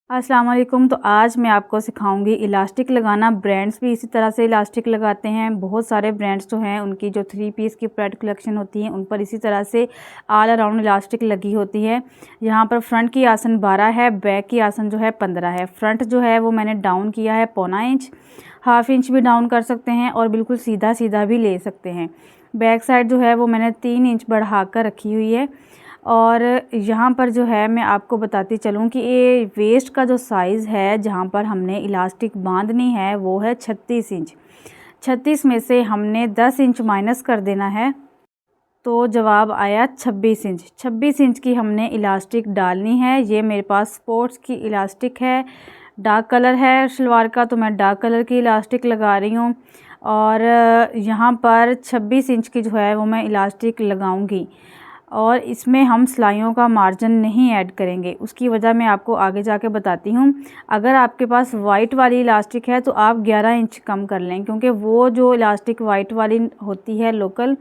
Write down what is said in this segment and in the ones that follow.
अस्सलाम वालेकुम। तो आज मैं आपको सिखाऊंगी इलास्टिक लगाना। ब्रांड्स भी इसी तरह से इलास्टिक लगाते हैं। बहुत सारे ब्रांड्स जो हैं उनकी जो 3 पीस की प्रोडक्ट कलेक्शन होती है उन पर इसी तरह से ऑल अराउंड इलास्टिक लगी होती है। यहाँ पर फ्रंट की आसन 12 है, बैक की आसन जो है 15 है। फ्रंट जो है वो मैंने डाउन किया है 1.25 इंच, 1/2 इंच भी डाउन कर सकते हैं और बिल्कुल सीधा सीधा भी ले सकते हैं। बैक साइड जो है वो मैंने 3 इंच बढ़ा कर रखी हुई है। और यहाँ पर जो है मैं आपको बताती चलूँ कि ये वेस्ट का जो साइज़ है जहाँ पर हमने इलास्टिक बांधनी है वो है 36 इंच। 36 में से हमने 10 इंच माइनस कर देना है, तो जवाब आया 26 इंच। 26 इंच की हमने इलास्टिक डालनी है। ये मेरे पास स्पोर्ट्स की इलास्टिक है, डार्क कलर है शलवार का, तो मैं डार्क कलर की इलास्टिक लगा रही हूँ। और यहाँ पर 26 इंच की जो है वो मैं इलास्टिक लगाऊंगी और इसमें हम सिलाइयों का मार्जिन नहीं ऐड करेंगे। उसकी वजह मैं आपको आगे जाके बताती हूँ। अगर आपके पास वाइट वाली इलास्टिक है तो आप 11 इंच कम कर लें, क्योंकि वो जो इलास्टिक वाइट वाली होती है लोकल,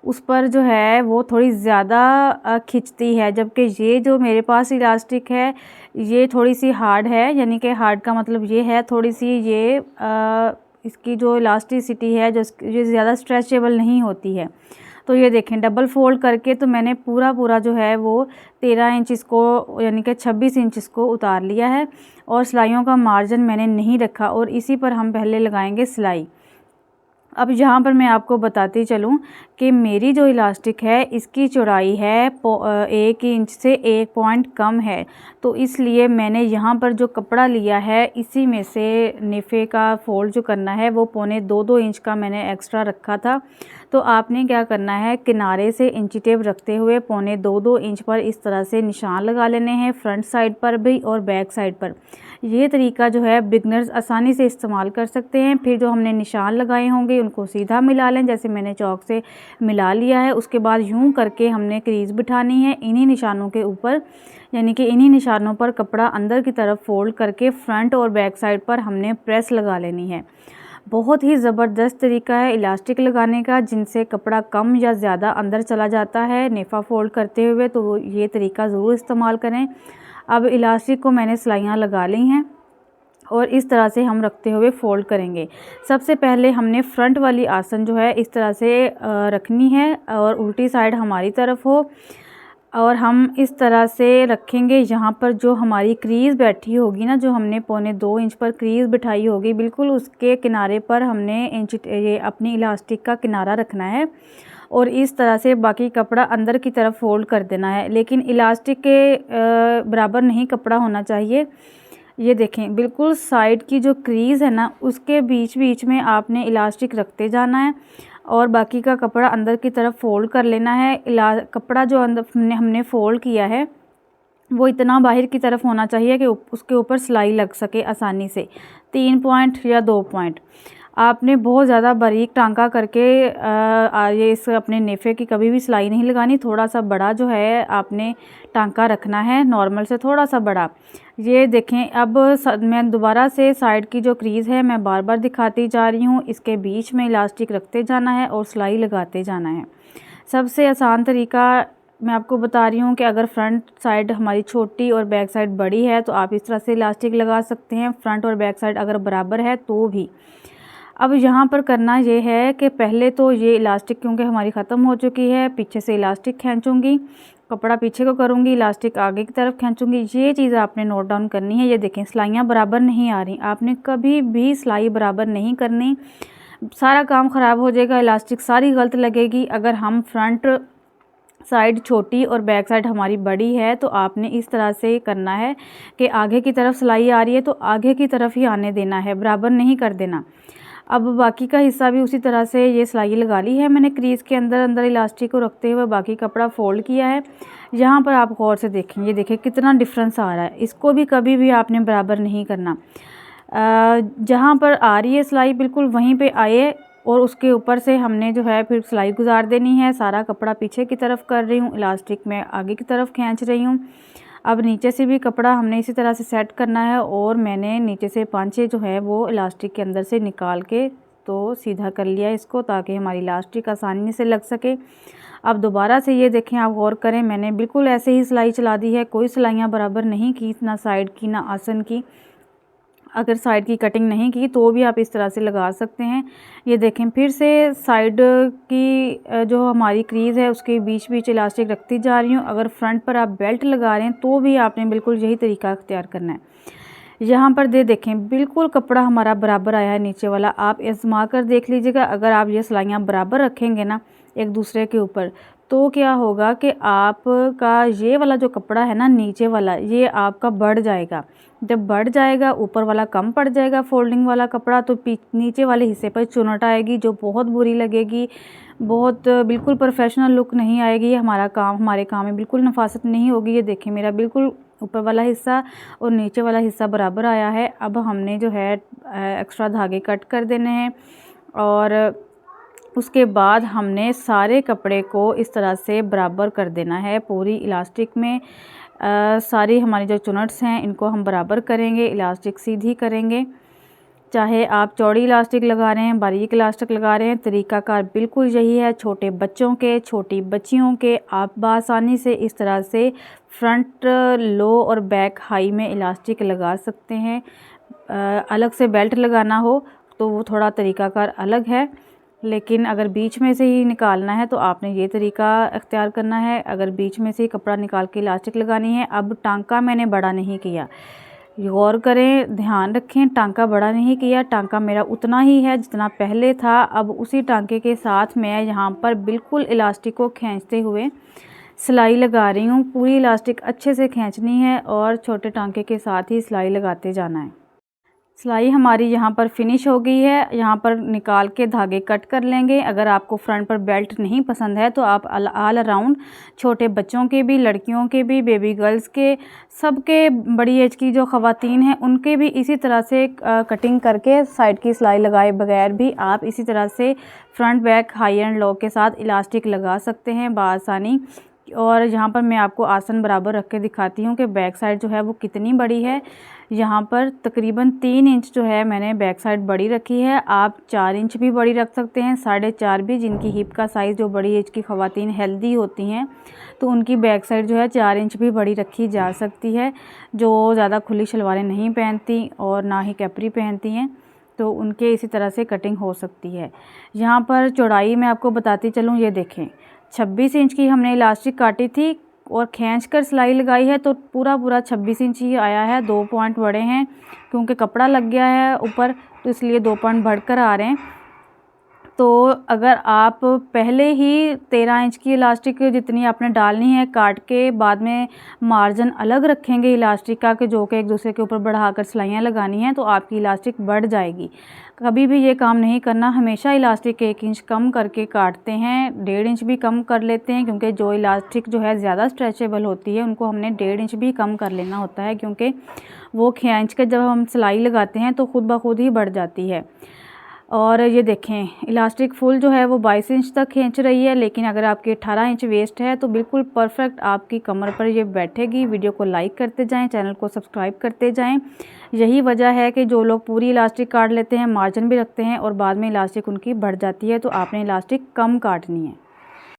उस पर जो है वो थोड़ी ज़्यादा खिंचती है, जबकि ये जो मेरे पास इलास्टिक है ये थोड़ी सी हार्ड है। यानी कि हार्ड का मतलब ये है थोड़ी सी ये इसकी जो इलास्टिसिटी है जो ये ज़्यादा स्ट्रेचेबल नहीं होती है। तो ये देखें डबल फोल्ड करके तो मैंने पूरा जो है वो 13 इंच इसको यानी कि 26 इंच इसको उतार लिया है और सिलाइयों का मार्जिन मैंने नहीं रखा और इसी पर हम पहले लगाएंगे सिलाई। अब यहाँ पर मैं आपको बताती चलूँ कि मेरी जो इलास्टिक है इसकी चौड़ाई है 1 इंच से 1 पॉइंट कम है, तो इसलिए मैंने यहाँ पर जो कपड़ा लिया है इसी में से नेफे का फोल्ड जो करना है वो 1.25-2 इंच का मैंने एक्स्ट्रा रखा था। तो आपने क्या करना है, किनारे से इंची टेप रखते हुए 1.25-2 इंच पर इस तरह से निशान लगा लेने हैं, फ्रंट साइड पर भी और बैक साइड पर। ये तरीका जो है बिगनर्स आसानी से इस्तेमाल कर सकते हैं। फिर जो हमने निशान लगाए होंगे उनको सीधा मिला लें, जैसे मैंने चौक से मिला लिया है। उसके बाद यूं करके हमने क्रीज बिठानी है इन्हीं निशानों के ऊपर, यानी कि इन्हीं निशानों पर कपड़ा अंदर की तरफ फोल्ड करके फ्रंट और बैक साइड पर हमने प्रेस लगा लेनी है। बहुत ही ज़बरदस्त तरीका है इलास्टिक लगाने का, जिनसे कपड़ा कम या ज़्यादा अंदर चला जाता है नेफ़ा फोल्ड करते हुए, तो ये तरीका ज़रूर इस्तेमाल करें। अब इलास्टिक को मैंने सिलाइयाँ लगा ली हैं और इस तरह से हम रखते हुए फ़ोल्ड करेंगे। सबसे पहले हमने फ्रंट वाली आसन जो है इस तरह से रखनी है और उल्टी साइड हमारी तरफ हो, और हम इस तरह से रखेंगे। यहाँ पर जो हमारी क्रीज़ बैठी होगी ना, जो हमने 1.25-2 इंच पर क्रीज़ बिठाई होगी, बिल्कुल उसके किनारे पर हमने ये अपनी इलास्टिक का किनारा रखना है और इस तरह से बाकी कपड़ा अंदर की तरफ फोल्ड कर देना है। लेकिन इलास्टिक के बराबर नहीं कपड़ा होना चाहिए। ये देखें बिल्कुल साइड की जो क्रीज़ है ना उसके बीच बीच में आपने इलास्टिक रखते जाना है और बाकी का कपड़ा अंदर की तरफ फोल्ड कर लेना है। कपड़ा जो अंदर हमने फोल्ड किया है वो इतना बाहर की तरफ होना चाहिए कि उसके ऊपर सिलाई लग सके आसानी से, 3 पॉइंट या 2 पॉइंट। आपने बहुत ज़्यादा बारीक टांका करके ये इस अपने नेफे की कभी भी सिलाई नहीं लगानी। थोड़ा सा बड़ा जो है आपने टांका रखना है, नॉर्मल से थोड़ा सा बड़ा। ये देखें अब मैं दोबारा से साइड की जो क्रीज़ है मैं बार बार दिखाती जा रही हूँ, इसके बीच में इलास्टिक रखते जाना है और सिलाई लगाते जाना है। सबसे आसान तरीका मैं आपको बता रही हूँ कि अगर फ्रंट साइड हमारी छोटी और बैक साइड बड़ी है तो आप इस तरह से इलास्टिक लगा सकते हैं, फ्रंट और बैक साइड अगर बराबर है तो भी। अब यहाँ पर करना ये है कि पहले तो ये इलास्टिक क्योंकि हमारी ख़त्म हो चुकी है, पीछे से इलास्टिक खींचूँगी, कपड़ा पीछे को करूँगी, इलास्टिक आगे की तरफ खींचूँगी। ये चीज़ आपने नोट डाउन करनी है। ये देखें सिलाइयाँ बराबर नहीं आ रही, आपने कभी भी सिलाई बराबर नहीं करनी, सारा काम ख़राब हो जाएगा, इलास्टिक सारी गलत लगेगी। अगर हम फ्रंट साइड छोटी और बैक साइड हमारी बड़ी है तो आपने इस तरह से करना है कि आगे की तरफ सिलाई आ रही है तो आगे की तरफ ही आने देना है, बराबर नहीं कर देना। अब बाकी का हिस्सा भी उसी तरह से ये सिलाई लगा ली है मैंने, क्रीज़ के अंदर इलास्टिक को रखते हुए बाकी कपड़ा फोल्ड किया है। यहाँ पर आप गौर से देखें, ये देखें कितना डिफरेंस आ रहा है, इसको भी कभी भी आपने बराबर नहीं करना। जहाँ पर आ रही है सिलाई बिल्कुल वहीं पे आए और उसके ऊपर से हमने जो है फिर सिलाई गुजार देनी है। सारा कपड़ा पीछे की तरफ कर रही हूँ, इलास्टिक में आगे की तरफ खींच रही हूँ। अब नीचे से भी कपड़ा हमने इसी तरह से सेट करना है और मैंने नीचे से पांचे जो है वो इलास्टिक के अंदर से निकाल के तो सीधा कर लिया इसको, ताकि हमारी इलास्टिक आसानी से लग सके। अब दोबारा से ये देखें, आप गौर करें, मैंने बिल्कुल ऐसे ही सिलाई चला दी है, कोई सिलाइयाँ बराबर नहीं की, ना साइड की ना आसन की। अगर साइड की कटिंग नहीं की तो भी आप इस तरह से लगा सकते हैं। ये देखें, फिर से साइड की जो हमारी क्रीज़ है उसके बीच बीच इलास्टिक रखती जा रही हूँ। अगर फ्रंट पर आप बेल्ट लगा रहे हैं तो भी आपने बिल्कुल यही तरीका अख्तियार करना है। यहाँ पर देखें, बिल्कुल कपड़ा हमारा बराबर आया है नीचे वाला, आप आजमा कर देख लीजिएगा। अगर आप ये सिलाइयाँ बराबर रखेंगे ना एक दूसरे के ऊपर, तो क्या होगा कि आपका ये वाला जो कपड़ा है ना नीचे वाला, ये आपका बढ़ जाएगा। जब बढ़ जाएगा, ऊपर वाला कम पड़ जाएगा फोल्डिंग वाला कपड़ा, तो नीचे वाले हिस्से पर चुनट आएगी जो बहुत बुरी लगेगी, बहुत बिल्कुल प्रोफेशनल लुक नहीं आएगी। हमारे काम में बिल्कुल नफासत नहीं होगी। ये देखें, मेरा बिल्कुल ऊपर वाला हिस्सा और नीचे वाला हिस्सा बराबर आया है। अब हमने जो है एक्स्ट्रा धागे कट कर देने हैं और उसके बाद हमने सारे कपड़े को इस तरह से बराबर कर देना है। पूरी इलास्टिक में सारी हमारी जो चुनट्स हैं इनको हम बराबर करेंगे, इलास्टिक सीधी करेंगे। चाहे आप चौड़ी इलास्टिक लगा रहे हैं, बारीक इलास्टिक लगा रहे हैं, तरीकाकार बिल्कुल यही है। छोटे बच्चों के, छोटी बच्चियों के आप बआसानी से इस तरह से फ्रंट लो और बैक हाई में इलास्टिक लगा सकते हैं। अलग से बेल्ट लगाना हो तो वो थोड़ा तरीकाकार अलग है, लेकिन अगर बीच में से ही निकालना है तो आपने ये तरीका अख्तियार करना है। अगर बीच में से ही कपड़ा निकाल के इलास्टिक लगानी है। अब टांका मैंने बड़ा नहीं किया, गौर करें, ध्यान रखें, टांका बड़ा नहीं किया, टांका मेरा उतना ही है जितना पहले था। अब उसी टांके के साथ मैं यहाँ पर बिल्कुल इलास्टिक को खींचते हुए सिलाई लगा रही हूँ। पूरी इलास्टिक अच्छे से खींचनी है और छोटे टांके के साथ ही सिलाई लगाते जाना है। सिलाई हमारी यहाँ पर फिनिश हो गई है। यहाँ पर निकाल के धागे कट कर लेंगे। अगर आपको फ्रंट पर बेल्ट नहीं पसंद है तो आप ऑल अराउंड छोटे बच्चों के भी, लड़कियों के भी, बेबी गर्ल्स के, सबके, बड़ी एज की जो ख़वातीन हैं उनके भी इसी तरह से कटिंग करके साइड की सिलाई लगाए बगैर भी आप इसी तरह से front back high and low के साथ इलास्टिक लगा सकते हैं बआसानी। और यहाँ पर मैं आपको आसन बराबर रख के दिखाती हूँ कि बैक साइड जो है वो कितनी बड़ी है। यहाँ पर तकरीबन 3 इंच जो है मैंने बैक साइड बड़ी रखी है। आप 4 इंच भी बड़ी रख सकते हैं, 4.5 भी। जिनकी हिप का साइज़, जो बड़ी एज की ख़वातीन हेल्दी होती हैं तो उनकी बैक साइड जो है 4 इंच भी बड़ी रखी जा सकती है। जो ज़्यादा खुली शलवारें नहीं पहनती और ना ही कैपरी पहनती हैं तो उनके इसी तरह से कटिंग हो सकती है। यहाँ पर चौड़ाई मैं आपको बताती चलूँ, ये देखें, 26 इंच की हमने इलास्टिक काटी थी और खींचकर सिलाई लगाई है तो पूरा 26 इंच ही आया है। 2 पॉइंट बड़े हैं क्योंकि कपड़ा लग गया है ऊपर, तो इसलिए 2 पॉइंट बढ़कर आ रहे हैं। तो अगर आप पहले ही 13 इंच की इलास्टिक जितनी आपने डालनी है काट के बाद में मार्जिन अलग रखेंगे इलास्टिक का, कि जो कि एक दूसरे के ऊपर बढ़ाकर सिलाइयाँ लगानी हैं, तो आपकी इलास्टिक बढ़ जाएगी। कभी भी ये काम नहीं करना। हमेशा इलास्टिक 1 इंच कम करके काटते हैं, 1.5 इंच भी कम कर लेते हैं, क्योंकि जो इलास्टिक जो है ज़्यादा स्ट्रेचेबल होती है उनको हमने 1.5 इंच भी कम कर लेना होता है, क्योंकि वो खींच के जब हम सिलाई लगाते हैं तो खुद ब खुद ही बढ़ जाती है। और ये देखें, इलास्टिक फुल जो है वो 22 इंच तक खींच रही है, लेकिन अगर आपकी 18 इंच वेस्ट है तो बिल्कुल परफेक्ट आपकी कमर पर ये बैठेगी। वीडियो को लाइक करते जाएं, चैनल को सब्सक्राइब करते जाएं। यही वजह है कि जो लोग पूरी इलास्टिक काट लेते हैं, मार्जिन भी रखते हैं और बाद में इलास्टिक उनकी बढ़ जाती है, तो आपने इलास्टिक कम काटनी है।